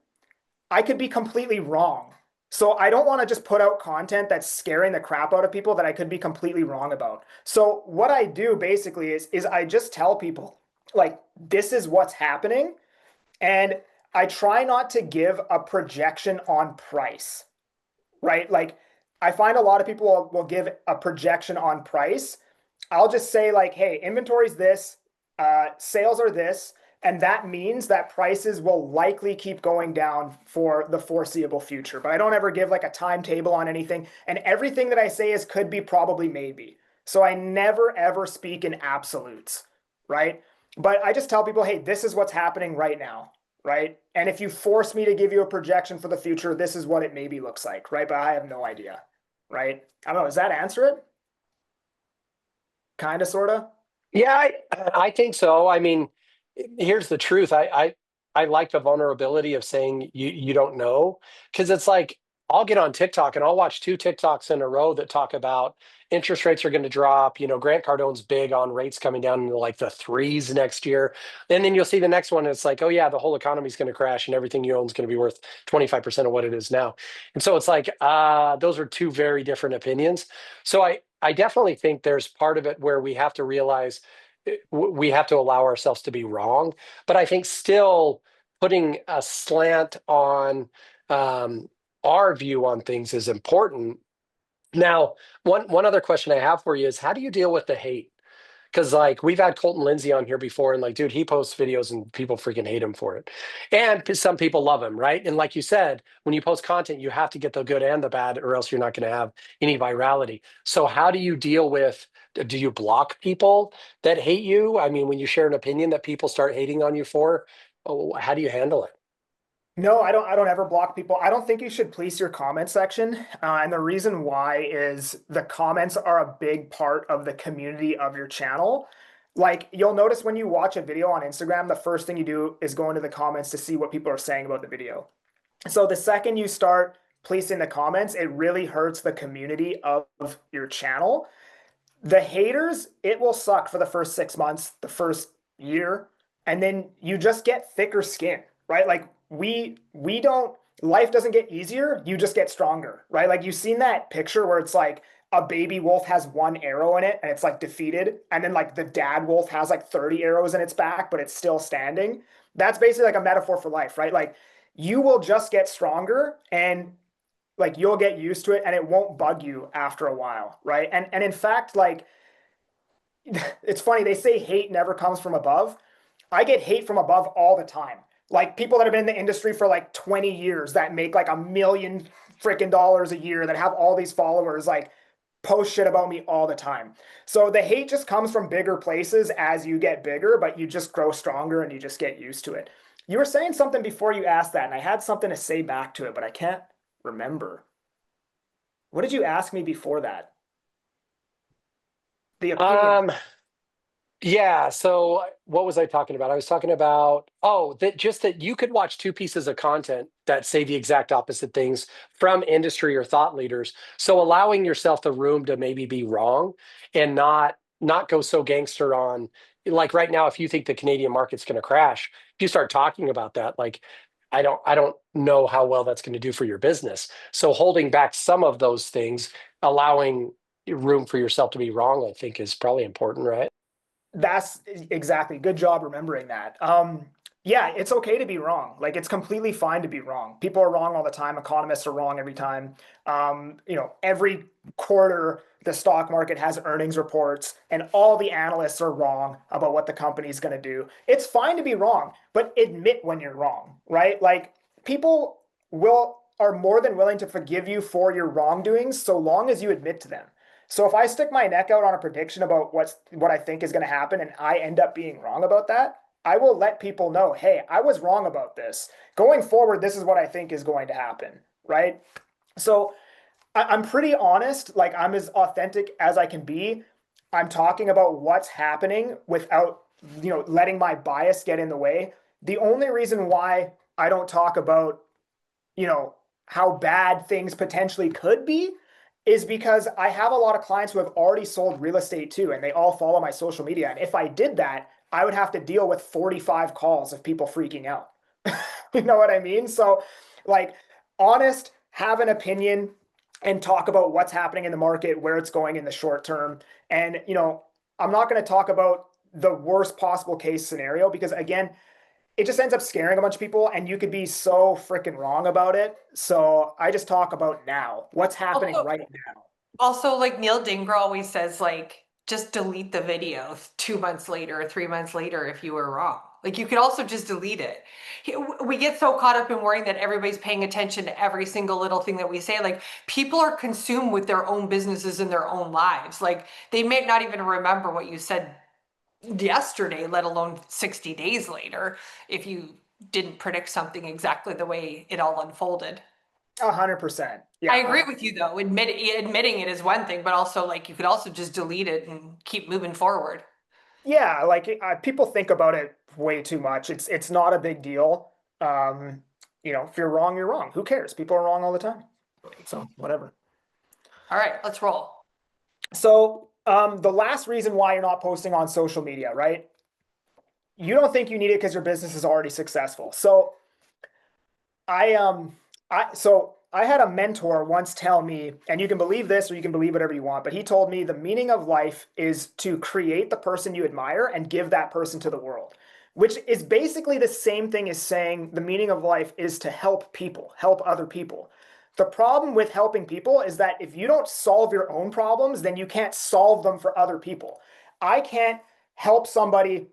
I could be completely wrong. So I don't want to just put out content that's scaring the crap out of people that I could be completely wrong about. So what I do basically is I just tell people like this is what's happening and I try not to give a projection on price, right? Like I find a lot of people will give a projection on price. I'll just say like, hey, inventory's this, sales are this, and that means that prices will likely keep going down for the foreseeable future. But I don't ever give like a timetable on anything. And everything that I say is could be, probably, maybe. So I never ever speak in absolutes, right? But I just tell people, hey, this is what's happening right now, right? And if you force me to give you a projection for the future, this is what it maybe looks like, right? But I have no idea, right? I don't know. Does that answer it? Kind of, sort of. Yeah, I think so. I mean, here's the truth. I like the vulnerability of saying you don't know because it's like I'll get on TikTok and I'll watch two TikToks in a row that talk about interest rates are going to drop. Grant Cardone's big on rates coming down into like the threes next year. And then you'll see the next one. It's like, oh yeah, the whole economy is going to crash and everything you own is going to be worth 25% of what it is now. And so it's like, those are two very different opinions. So I definitely think there's part of it where we have to realize we have to allow ourselves to be wrong. But I think still putting a slant on our view on things is important. Now, one other question I have for you is how do you deal with the hate? Because like we've had Colton Lindsay on here before, and like, dude, he posts videos and people freaking hate him for it. And some people love him, right? And like you said, when you post content, you have to get the good and the bad, or else you're not going to have any virality. So how do you deal with? Do you block people that hate you? I mean, when you share an opinion that people start hating on you for, how do you handle it? No, I don't. I don't ever block people. I don't think you should police your comment section. And the reason why is the comments are a big part of the community of your channel. Like you'll notice when you watch a video on Instagram, the first thing you do is go into the comments to see what people are saying about the video. So the second you start policing the comments, it really hurts the community of your channel. The haters, it will suck for the first 6 months, the first year, and then you just get thicker skin, right? Like we don't, life doesn't get easier, you just get stronger, right? Like you've seen that picture where it's like a baby wolf has one arrow in it and it's like defeated, and then like the dad wolf has like 30 arrows in its back, but it's still standing. That's basically like a metaphor for life, right? Like you will just get stronger and like you'll get used to it and it won't bug you after a while, right? And in fact, like it's funny, they say hate never comes from above. I get hate from above all the time. Like people that have been in the industry for like 20 years that make like $1 million freaking dollars a year that have all these followers, like post shit about me all the time. So the hate just comes from bigger places as you get bigger, but you just grow stronger and you just get used to it. You were saying something before you asked that, and I had something to say back to it, but I can't remember. What did you ask me before that? The opinion. Um, Yeah. So what was I talking about? I was talking about, that just that you could watch two pieces of content that say the exact opposite things from industry or thought leaders. So allowing yourself the room to maybe be wrong and not go so gangster on, like right now, if you think the Canadian market's going to crash, if you start talking about that, like I don't know how well that's going to do for your business. So holding back some of those things, allowing room for yourself to be wrong, I think is probably important, right? That's exactly. Good job remembering that. Yeah, it's okay to be wrong. Like it's completely fine to be wrong. People are wrong all the time. Economists are wrong every time. Every quarter the stock market has earnings reports and all the analysts are wrong about what the company is going to do. It's fine to be wrong, but admit when you're wrong, right? Like people are more than willing to forgive you for your wrongdoings so long as you admit to them. So if I stick my neck out on a prediction about what I think is going to happen and I end up being wrong about that, I will let people know, hey, I was wrong about this. Going forward, this is what I think is going to happen, right? So I'm pretty honest, like I'm as authentic as I can be. I'm talking about what's happening without, letting my bias get in the way. The only reason why I don't talk about, how bad things potentially could be is because I have a lot of clients who have already sold real estate too, and they all follow my social media. And if I did that, I would have to deal with 45 calls of people freaking out. You know what I mean? So, like, honest, have an opinion, and talk about what's happening in the market, where it's going in the short term. And, I'm not going to talk about the worst possible case scenario because, again, it just ends up scaring a bunch of people and you could be so freaking wrong about it. So I just talk about now, what's happening right now. Also, like Neil Dingra always says, like, just delete the video 2 months later or 3 months later if you were wrong. Like you could also just delete it. We get so caught up in worrying that everybody's paying attention to every single little thing that we say. Like people are consumed with their own businesses and their own lives. Like they may not even remember what you said yesterday, let alone 60 days later, if you didn't predict something exactly the way it all unfolded. 100%. Yeah, I agree with you though. Admitting it is one thing, but also like you could also just delete it and keep moving forward. Yeah, like people think about it way too much. It's not a big deal. If you're wrong, you're wrong. Who cares? People are wrong all the time. So whatever. All right, let's roll. So the last reason why you're not posting on social media, right? You don't think you need it because your business is already successful. So I had a mentor once tell me, and you can believe this or you can believe whatever you want, but he told me the meaning of life is to create the person you admire and give that person to the world, which is basically the same thing as saying the meaning of life is to help people, help other people. The problem with helping people is that if you don't solve your own problems, then you can't solve them for other people. I can't help somebody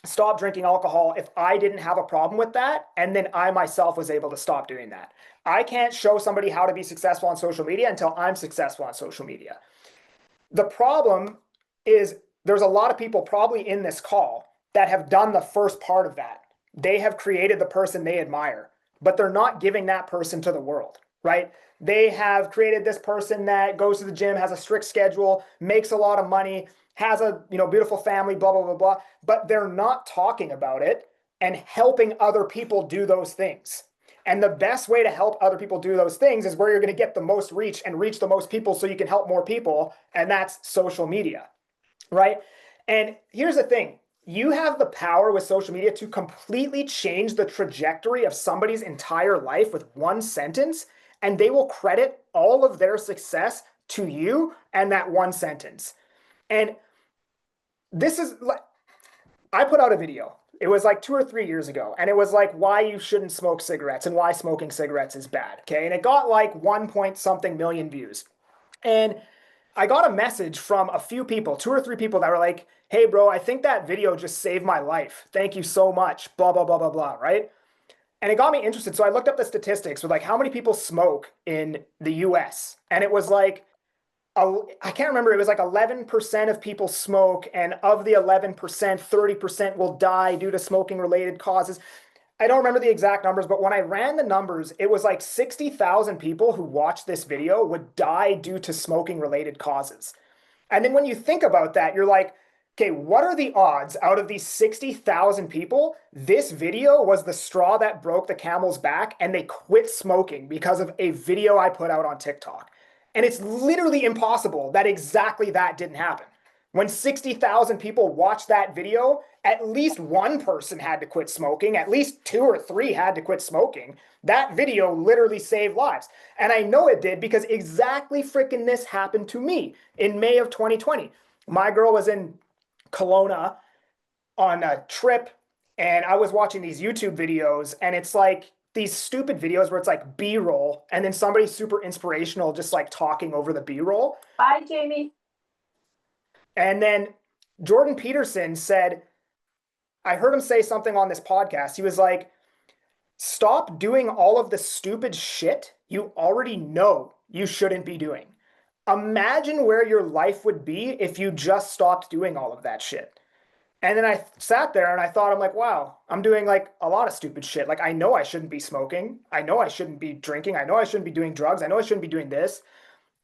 stop drinking alcohol if I didn't have a problem with that, and then I myself was able to stop doing that. I can't show somebody how to be successful on social media until I'm successful on social media. The problem is there's a lot of people probably in this call that have done the first part of that. They have created the person they admire, but they're not giving that person to the world, right? They have created this person that goes to the gym, has a strict schedule, makes a lot of money, has a beautiful family, blah, blah, blah, blah, but they're not talking about it and helping other people do those things. And the best way to help other people do those things is where you're going to get the most reach and reach the most people so you can help more people. And that's social media, right? And here's the thing. You have the power with social media to completely change the trajectory of somebody's entire life with one sentence, and they will credit all of their success to you and that one sentence. And this is like, I put out a video. It was like 2 or 3 years ago. And it was like why you shouldn't smoke cigarettes and why smoking cigarettes is bad. Okay. And it got like 1 point something million views. And I got a message from a few people, 2 or 3 people that were like, hey, bro, I think that video just saved my life. Thank you so much. Blah, blah, blah, blah, blah. Right. And it got me interested. So I looked up the statistics with like how many people smoke in the US. And it was like, I can't remember, it was like 11% of people smoke, and of the 11%, 30% will die due to smoking related causes. I don't remember the exact numbers, but when I ran the numbers, it was like 60,000 people who watched this video would die due to smoking related causes. And then when you think about that, you're like, okay, what are the odds out of these 60,000 people? This video was the straw that broke the camel's back and they quit smoking because of a video I put out on TikTok. And it's literally impossible that exactly that didn't happen. When 60,000 people watched that video, at least one person had to quit smoking. At least 2 or 3 had to quit smoking. That video literally saved lives. And I know it did because exactly freaking this happened to me in May of 2020. My girl was in Kelowna on a trip, and I was watching these YouTube videos, and it's like these stupid videos where it's like B-roll, and then somebody super inspirational just like talking over the B-roll. Bye, Jamie. And then Jordan Peterson said, I heard him say something on this podcast. He was like, stop doing all of the stupid shit you already know you shouldn't be doing. Imagine where your life would be if you just stopped doing all of that shit. And then I sat there and I thought, I'm like, wow, I'm doing like a lot of stupid shit. Like, I know I shouldn't be smoking. I know I shouldn't be drinking. I know I shouldn't be doing drugs. I know I shouldn't be doing this.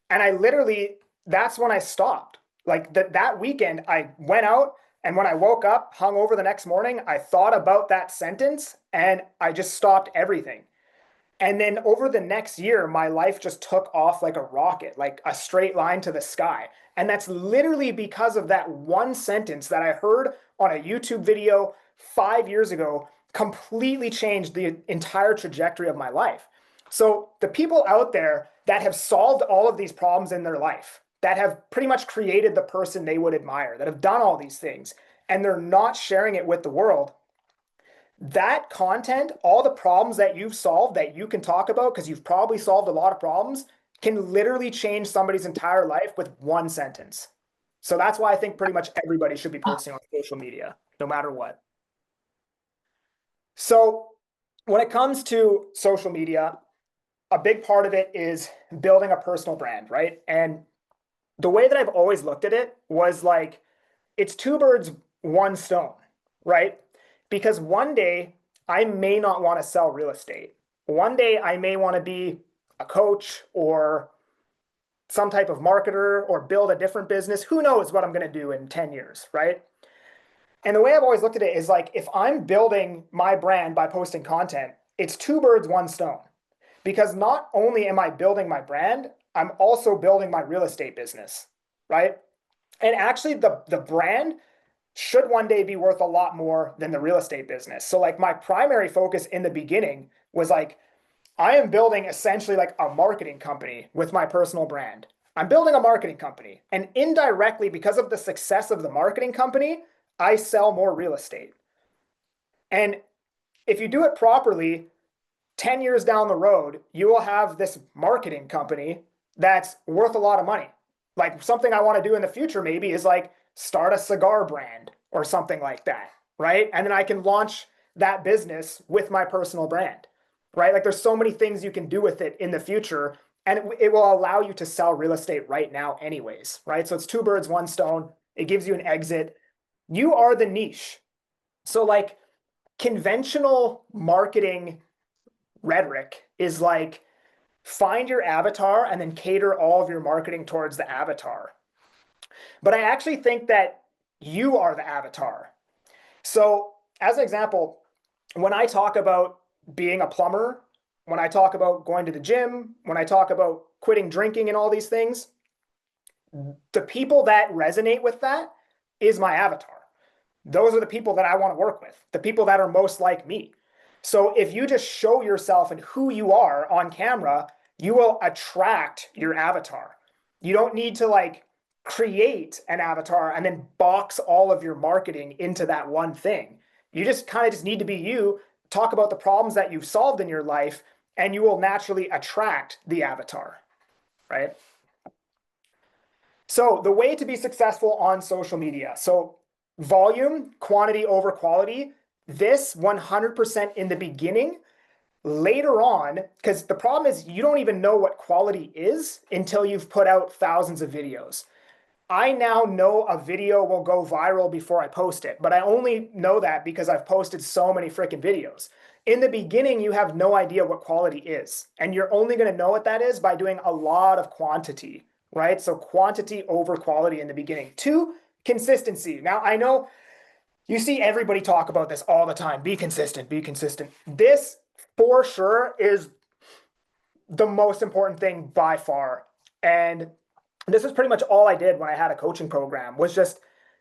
And I literally, that's when I stopped. Like that weekend, I went out, and when I woke up, hung over the next morning, I thought about that sentence and I just stopped everything. And then over the next year, my life just took off like a rocket, like a straight line to the sky. And that's literally because of that one sentence that I heard on a YouTube video 5 years ago, completely changed the entire trajectory of my life. So the people out there that have solved all of these problems in their life, that have pretty much created the person they would admire, that have done all these things, and they're not sharing it with the world, that content, all the problems that you've solved that you can talk about, because you've probably solved a lot of problems, can literally change somebody's entire life with one sentence. So that's why I think pretty much everybody should be posting on social media, no matter what. So when it comes to social media, a big part of it is building a personal brand, right? And the way that I've always looked at it was like, it's 2 birds, 1 stone, right? Because one day I may not want to sell real estate. One day I may want to be a coach or some type of marketer or build a different business. Who knows what I'm going to do in 10 years, right? And the way I've always looked at it is like, if I'm building my brand by posting content, it's 2 birds, 1 stone. Because not only am I building my brand, I'm also building my real estate business, right? And actually the brand should one day be worth a lot more than the real estate business. So like my primary focus in the beginning was like, I am building essentially like a marketing company with my personal brand. I'm building a marketing company, and indirectly, because of the success of the marketing company, I sell more real estate. And if you do it properly, 10 years down the road, you will have this marketing company that's worth a lot of money. Like something I want to do in the future maybe is like start a cigar brand or something like that, right? And then I can launch that business with my personal brand, right? Like there's so many things you can do with it in the future, and it will allow you to sell real estate right now anyways, right? So it's 2 birds, 1 stone. It gives you an exit. You are the niche. So like conventional marketing rhetoric is like, find your avatar and then cater all of your marketing towards the avatar. But I actually think that you are the avatar. So as an example, when I talk about being a plumber, when I talk about going to the gym, when I talk about quitting drinking and all these things, the people that resonate with that is my avatar. Those are the people that I want to work with, the people that are most like me. So if you just show yourself and who you are on camera, you will attract your avatar. You don't need to like create an avatar and then box all of your marketing into that one thing. You just kind of just need to be you, talk about the problems that you've solved in your life, and you will naturally attract the avatar, right? So the way to be successful on social media. So volume, quantity over quality, this 100% in the beginning. Later on, because the problem is you don't even know what quality is until you've put out thousands of videos. I now know a video will go viral before I post it, but I only know that because I've posted so many freaking videos. In the beginning, you have no idea what quality is, and you're only going to know what that is by doing a lot of quantity, right? So quantity over quality in the beginning. 2, consistency. Now, I know you see everybody talk about this all the time. Be consistent, be consistent. This for sure is the most important thing by far. And this was pretty much all I did when I had a coaching program, was just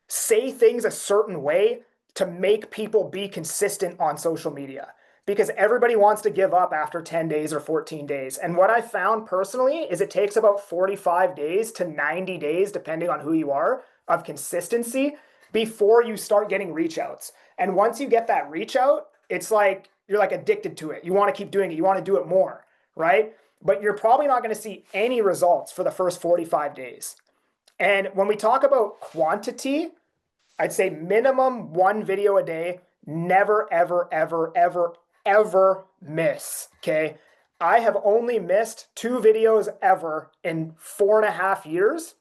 say things a certain way to make people be consistent on social media, because everybody wants to give up after 10 days or 14 days. And what I found personally is it takes about 45 days to 90 days, depending on who you are, of consistency before you start getting reach outs. And once you get that reach out, it's like you're like addicted to it. You want to keep doing it. You want to do it more, right? But you're probably not going to see any results for the first 45 days. And when we talk about quantity, I'd say minimum 1 video a day, never, ever, ever, ever, ever miss. Okay. I have only missed 2 videos ever in 4.5 years.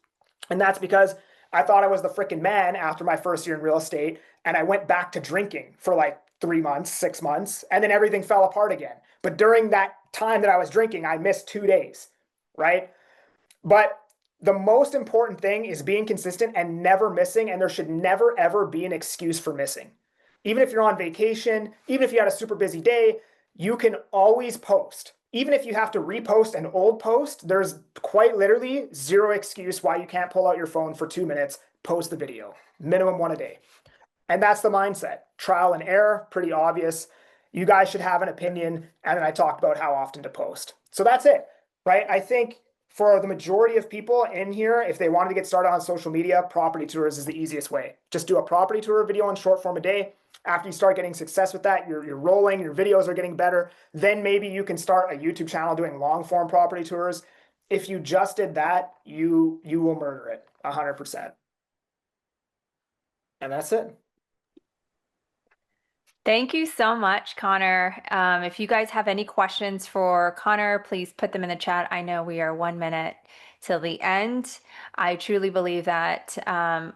And that's because I thought I was the freaking man after my first year in real estate. And I went back to drinking for like 3 months, 6 months, and then everything fell apart again. But during that time that I was drinking, I missed 2 days, right? But the most important thing is being consistent and never missing. And there should never, ever be an excuse for missing. Even if you're on vacation, even if you had a super busy day, you can always post. Even if you have to repost an old post, there's quite literally zero excuse why you can't pull out your phone for 2 minutes, post the video, minimum 1 a day. And that's the mindset. Trial and error, pretty obvious. You guys should have an opinion. And then I talked about how often to post. So that's it, right? I think for the majority of people in here, if they wanted to get started on social media, property tours is the easiest way. Just do a property tour video in short form a day. After you start getting success with that, you're rolling, your videos are getting better. Then maybe you can start a YouTube channel doing long form property tours. If you just did that, you will murder it 100%. And that's it. Thank you so much, Conor. If you guys have any questions for Conor, please put them in the chat. I know we are 1 minute till the end. I truly believe that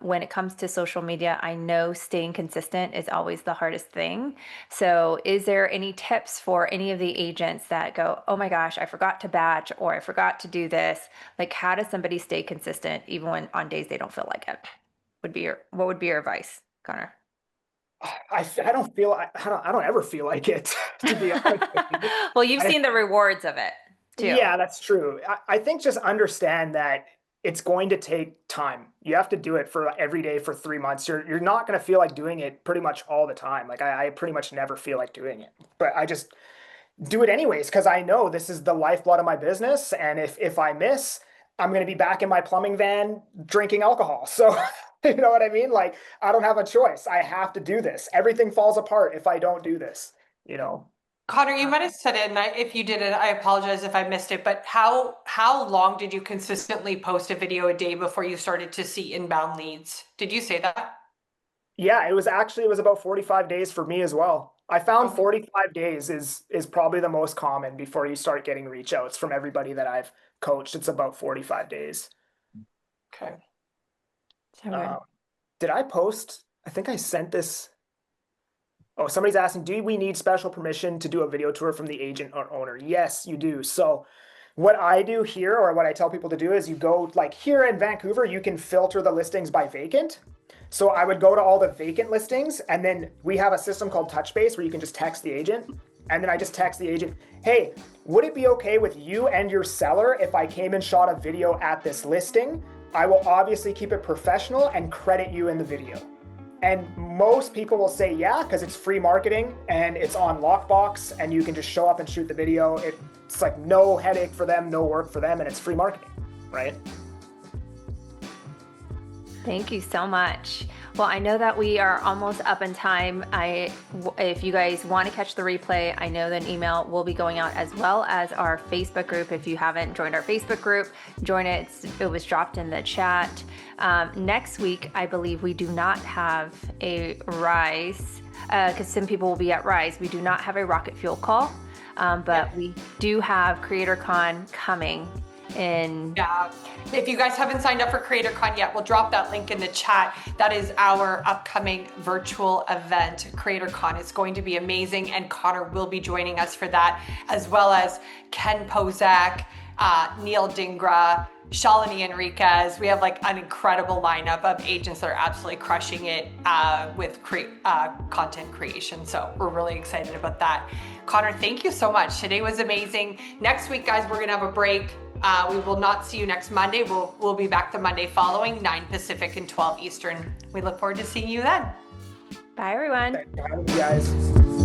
when it comes to social media, I know staying consistent is always the hardest thing. So is there any tips for any of the agents that go, oh my gosh, I forgot to batch, or I forgot to do this? Like, how does somebody stay consistent even when on days they don't feel like it? What would be your advice, Conor? I don't ever feel like it, to be honest with you. Well, you've seen the rewards of it too. Yeah, that's true. I think just understand that it's going to take time. You have to do it for every day for 3 months. You're not going to feel like doing it pretty much all the time. Like I pretty much never feel like doing it, but I just do it anyways because I know this is the lifeblood of my business. And if I miss, I'm going to be back in my plumbing van drinking alcohol. So you know what I mean? Like, I don't have a choice. I have to do this. Everything falls apart if I don't do this, you know? Conor, you might have said it, and if you didn't, I apologize if I missed it, but how long did you consistently post a video a day before you started to see inbound leads? Did you say that? Yeah, it was about 45 days for me as well. I found 45 days is probably the most common before you start getting reach outs from everybody that I've coached. It's about 45 days. Okay. Did I post? I think I sent this. Oh, somebody's asking, do we need special permission to do a video tour from the agent or owner? Yes, you do. So what I do here, or what I tell people to do, is you go, like here in Vancouver, you can filter the listings by vacant. So I would go to all the vacant listings, and then we have a system called Touchbase where you can just text the agent. And then I just text the agent, hey, would it be okay with you and your seller if I came and shot a video at this listing? I will obviously keep it professional and credit you in the video. And most people will say yeah, because it's free marketing and it's on Lockbox and you can just show up and shoot the video. It's like no headache for them, no work for them, and it's free marketing, right? Thank you so much. Well, I know that we are almost up in time. If you guys want to catch the replay, I know that an email will be going out, as well as our Facebook group. If you haven't joined our Facebook group, join it. It was dropped in the chat. Next week, I believe we do not have a Rise, because some people will be at Rise. We do not have a RocketFuel call, but we do have CreatorCon coming in. Yeah, if you guys haven't signed up for CreatorCon yet, we'll drop that link in the chat. That is our upcoming virtual event, CreatorCon. It's going to be amazing, and Conor will be joining us for that, as well as Ken Pozak, Neil Dingra, Shalini Enriquez. We have like an incredible lineup of agents that are absolutely crushing it with content creation. So we're really excited about that. Conor, thank you so much. Today was amazing. Next week, guys, we're gonna have a break. We will not see you next Monday. We'll be back the Monday following, 9 Pacific and 12 Eastern. We look forward to seeing you then. Bye, everyone. Bye, guys.